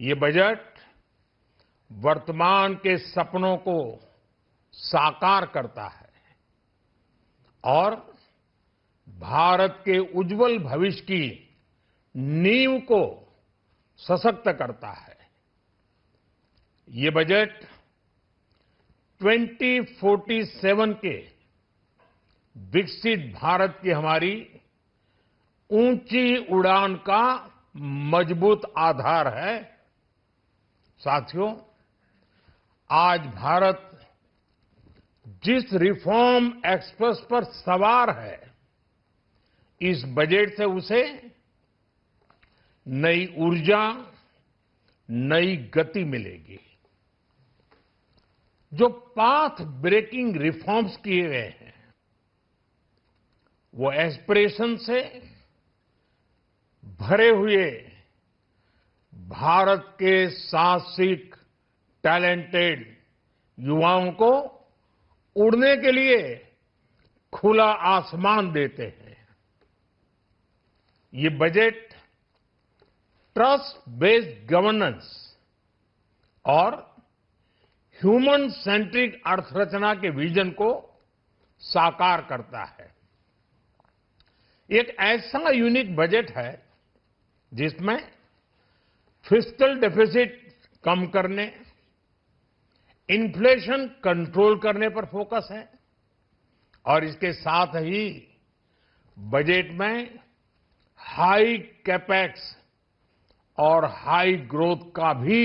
ये बजट वर्तमान के सपनों को साकार करता है और भारत के उज्जवल भविष्य की नींव को सशक्त करता है। ये बजट 2047 के विकसित भारत की हमारी ऊंची उड़ान का मजबूत आधार है। साथियों, आज भारत जिस रिफॉर्म एक्सप्रेस पर सवार है, इस बजट से उसे नई ऊर्जा, नई गति मिलेगी। जो पाथ ब्रेकिंग रिफॉर्म्स किए गए हैं, वो एस्पिरेशन से भरे हुए भारत के साहसिक, टैलेंटेड युवाओं को उड़ने के लिए खुला आसमान देते हैं। ये बजट ट्रस्ट बेस्ड गवर्नेंस और ह्यूमन सेंट्रिक अर्थरचना के विजन को साकार करता है। एक ऐसा यूनिक बजट है जिसमें फिस्कल डेफिसिट कम करने, इन्फ्लेशन कंट्रोल करने पर फोकस है और इसके साथ ही बजट में हाई कैपेक्स और हाई ग्रोथ का भी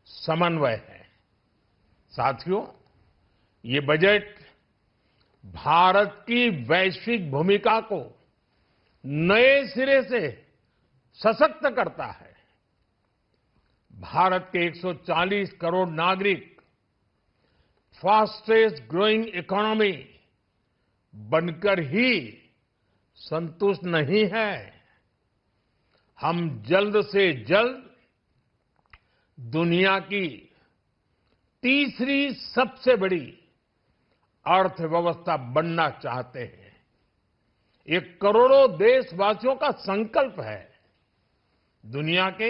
समन्वय है। साथियों, ये बजट भारत की वैश्विक भूमिका को नए सिरे से सशक्त करता है। भारत के 140 करोड़ नागरिक फास्टेस्ट ग्रोइंग इकोनॉमी बनकर ही संतुष्ट नहीं है। हम जल्द से जल्द दुनिया की तीसरी सबसे बड़ी अर्थव्यवस्था बनना चाहते हैं। ये करोड़ों देशवासियों का संकल्प है। दुनिया के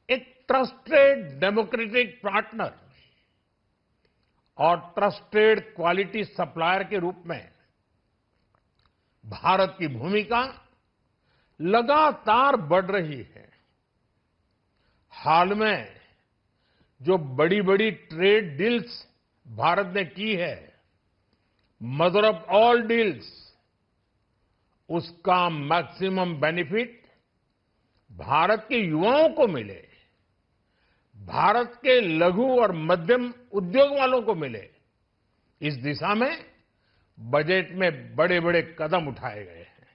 एक ट्रस्टेड डेमोक्रेटिक पार्टनर और ट्रस्टेड क्वालिटी सप्लायर के रूप में भारत की भूमिका लगातार बढ़ रही है। हाल में जो बड़ी बड़ी ट्रेड डील्स भारत ने की है, मदर ऑफ ऑल डील्स, उसका मैक्सिमम बेनिफिट भारत के युवाओं को मिले, भारत के लघु और मध्यम उद्योग वालों को मिले, इस दिशा में बजट में बड़े बड़े कदम उठाए गए हैं।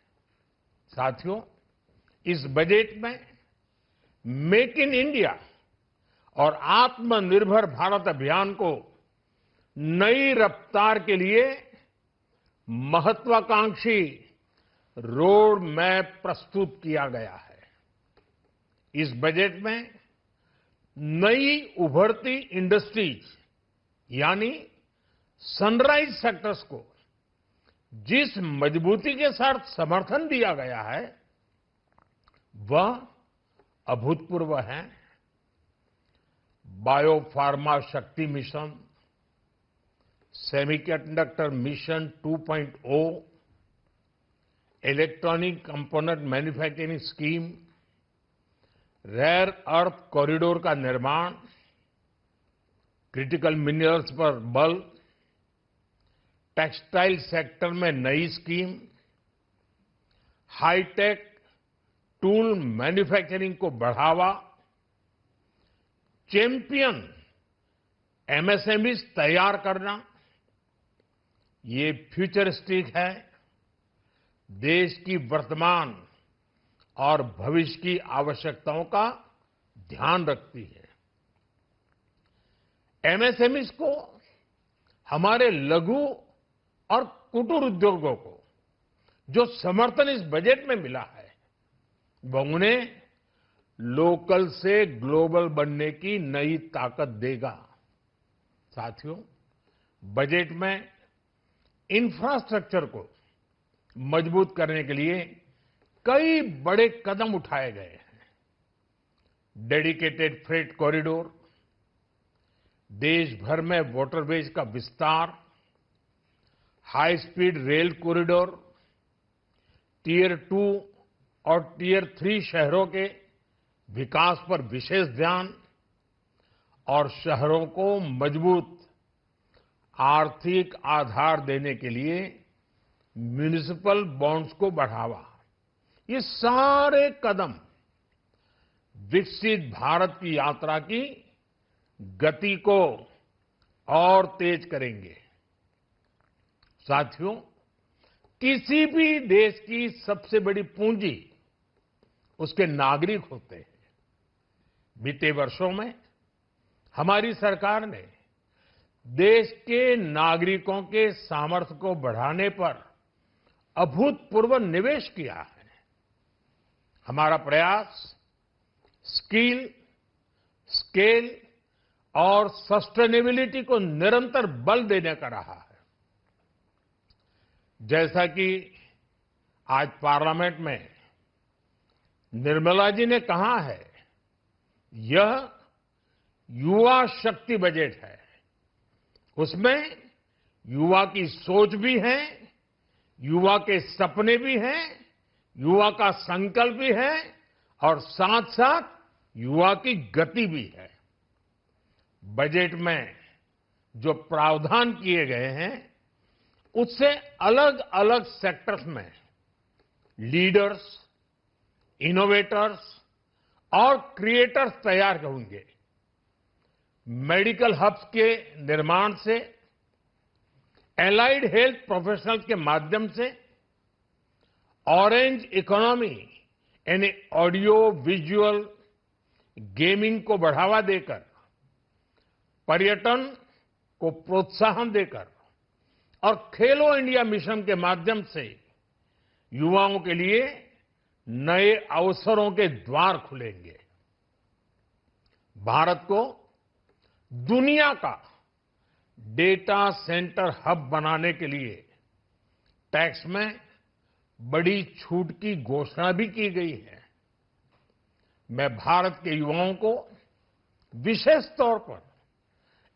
साथियों, इस बजट में मेक इन इंडिया और आत्मनिर्भर भारत अभियान को नई रफ्तार के लिए महत्वाकांक्षी रोड मैप प्रस्तुत किया गया है। इस बजट में नई उभरती इंडस्ट्रीज यानी सनराइज सेक्टर्स को जिस मजबूती के साथ समर्थन दिया गया है, वह अभूतपूर्व है। Bio pharma Shakti mission, semiconductor mission 2.0, electronic component manufacturing scheme, rare earth corridor का निर्माण, क्रिटिकल मिनरल्स पर बल, टेक्सटाइल सेक्टर में नई स्कीम, हाईटेक टूल मैन्युफैक्चरिंग को बढ़ावा, चैंपियन एमएसएमईज तैयार करना, ये फ्यूचरिस्टिक है, देश की वर्तमान और भविष्य की आवश्यकताओं का ध्यान रखती है। एमएसएमईज को, हमारे लघु और कुटीर उद्योगों को जो समर्थन इस बजट में मिला है, वह उन्हें लोकल से ग्लोबल बनने की नई ताकत देगा। साथियों, बजट में इंफ्रास्ट्रक्चर को मजबूत करने के लिए कई बड़े कदम उठाए गए हैं। डेडिकेटेड फ्रेट कॉरिडोर, देश भर में वाटरवेज का विस्तार, high speed rail corridor, tier 2 और टियर 3 शहरों के विकास पर विशेष ध्यान और शहरों को मजबूत आर्थिक आधार देने के लिए म्युनिसिपल बॉन्ड्स को बढ़ावा, ये सारे कदम विकसित भारत की यात्रा की गति को और तेज करेंगे। साथियों, किसी भी देश की सबसे बड़ी पूंजी उसके नागरिक होते हैं। बीते वर्षों में हमारी सरकार ने देश के नागरिकों के सामर्थ्य को बढ़ाने पर अभूतपूर्व निवेश किया है। हमारा प्रयास स्किल, स्केल और सस्टेनेबिलिटी को निरंतर बल देने का रहा है। जैसा कि आज पार्लियामेंट में निर्मला जी ने कहा है, यह युवा शक्ति बजट है। उसमें युवा की सोच भी है, युवा के सपने भी हैं, युवा का संकल्प भी है और साथ साथ युवा की गति भी है। बजट में जो प्रावधान किए गए हैं, उससे अलग अलग सेक्टर्स में लीडर्स, इनोवेटर्स और क्रिएटर्स तैयार होंगे। मेडिकल हब्स के निर्माण से, एलाइड हेल्थ प्रोफेशनल्स के माध्यम से, ऑरेंज इकोनॉमी यानी ऑडियो विजुअल गेमिंग को बढ़ावा देकर, पर्यटन को प्रोत्साहन देकर और खेलो इंडिया मिशन के माध्यम से युवाओं के लिए नए अवसरों के द्वार खुलेंगे। भारत को दुनिया का डेटा सेंटर हब बनाने के लिए टैक्स में बड़ी छूट की घोषणा भी की गई है। मैं भारत के युवाओं को विशेष तौर पर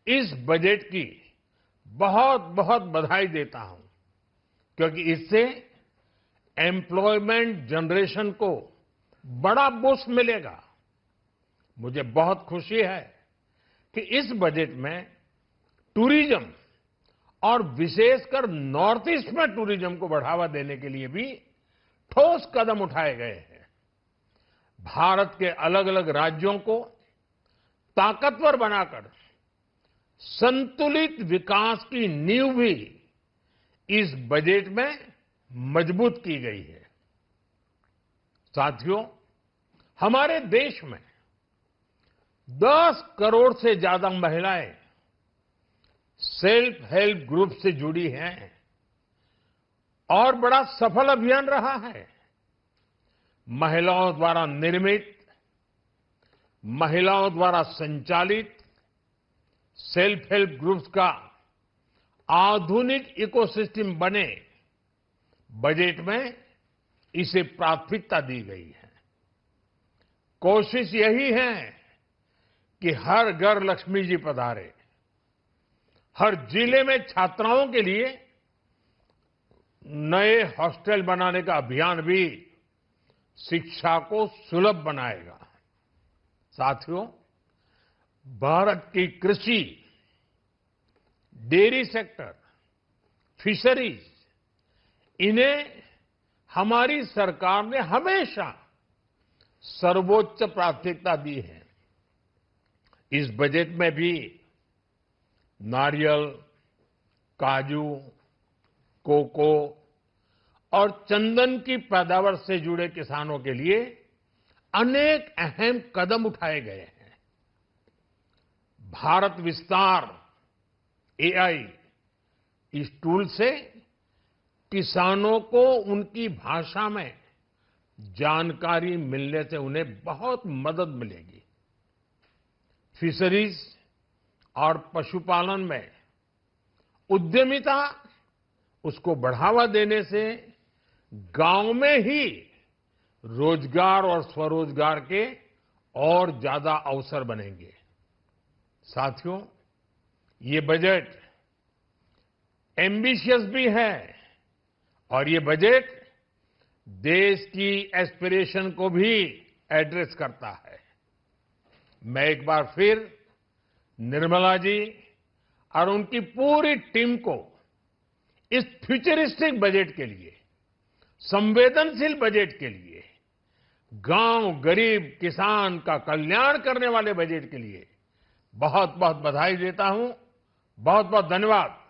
इस बजट की बहुत बहुत बधाई देता हूं, क्योंकि इससे एम्प्लॉयमेंट जनरेशन को बड़ा बूस्ट मिलेगा। मुझे बहुत खुशी है कि इस बजट में टूरिज्म और विशेषकर नॉर्थ ईस्ट में टूरिज्म को बढ़ावा देने के लिए भी ठोस कदम उठाए गए हैं। भारत के अलग अलग राज्यों को ताकतवर बनाकर संतुलित विकास की नींव भी इस बजट में मजबूत की गई है। साथियों, हमारे देश में 10 करोड़ से ज्यादा महिलाएं सेल्फ हेल्प ग्रुप से जुड़ी हैं और बड़ा सफल अभियान रहा है। महिलाओं द्वारा निर्मित, महिलाओं द्वारा संचालित सेल्फ हेल्प ग्रुप्स का आधुनिक इकोसिस्टम बने, बजट में इसे प्राथमिकता दी गई है। कोशिश यही है कि हर घर लक्ष्मी जी पधारे। हर जिले में छात्राओं के लिए नए हॉस्टल बनाने का अभियान भी शिक्षा को सुलभ बनाएगा। साथियों, भारत की कृषि, डेयरी सेक्टर, फिशरीज, इन्हें हमारी सरकार ने हमेशा सर्वोच्च प्राथमिकता दी है। इस बजट में भी नारियल, काजू, कोको और चंदन की पैदावार से जुड़े किसानों के लिए अनेक अहम कदम उठाए गए हैं। भारत विस्तार एआई, इस टूल से किसानों को उनकी भाषा में जानकारी मिलने से उन्हें बहुत मदद मिलेगी। फिशरीज और पशुपालन में उद्यमिता, उसको बढ़ावा देने से गांव में ही रोजगार और स्वरोजगार के और ज्यादा अवसर बनेंगे। साथियों, ये बजट एम्बिशियस भी है और ये बजट देश की एस्पिरेशन को भी एड्रेस करता है। मैं एक बार फिर निर्मला जी और उनकी पूरी टीम को इस फ्यूचरिस्टिक बजट के लिए, संवेदनशील बजट के लिए, गांव, गरीब, किसान का कल्याण करने वाले बजट के लिए बहुत बहुत बधाई देता हूं। बहुत बहुत धन्यवाद।